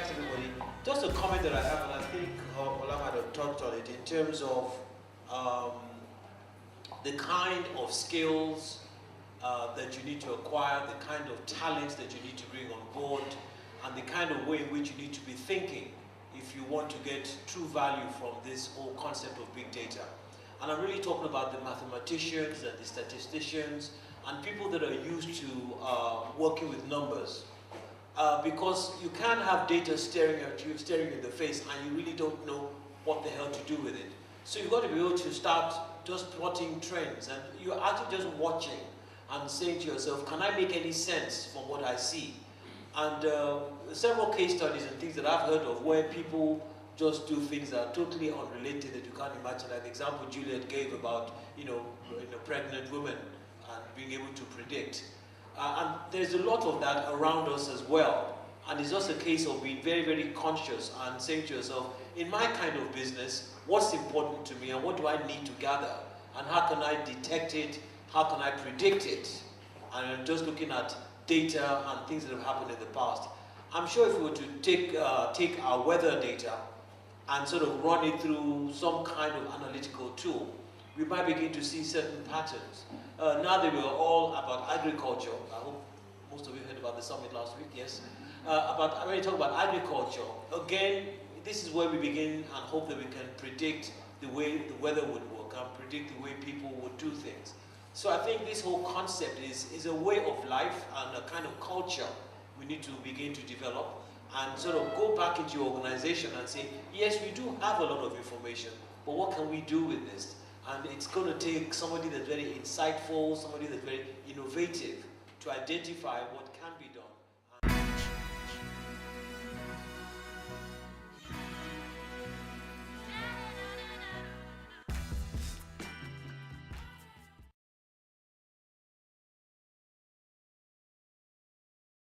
thanks everybody. Just a comment that I have, and I think Ola might have touched on it, in terms of the kind of skills that you need to acquire, the kind of talents that you need to bring on board, and the kind of way in which you need to be thinking if you want to get true value from this whole concept of big data. And I'm really talking about the mathematicians and the statisticians and people that are used to working with numbers. Because you can't have data staring at you, staring in the face, and you really don't know what the hell to do with it. So you've got to be able to start just plotting trends, and you're actually just watching and saying to yourself, can I make any sense from what I see? And several case studies and things that I've heard of where people just do things that are totally unrelated that you can't imagine. Like the example Juliet gave about, pregnant women and being able to predict. And there's a lot of that around us as well. And it's just a case of being very, very conscious and saying to yourself, in my kind of business, what's important to me and what do I need to gather? And how can I detect it? How can I predict it? And I'm just looking at data and things that have happened in the past. I'm sure if we were to take our weather data and sort of run it through some kind of analytical tool, we might begin to see certain patterns. Now that we're all about agriculture, I hope most of you heard about the summit last week, yes? When you talk about agriculture, again, this is where we begin and hope that we can predict the way the weather would work and predict the way people would do things. So I think this whole concept is a way of life and a kind of culture we need to begin to develop and sort of go back into your organization and say, yes, we do have a lot of information, but what can we do with this? And it's going to take somebody that's very insightful, somebody that's very innovative to identify what can be done.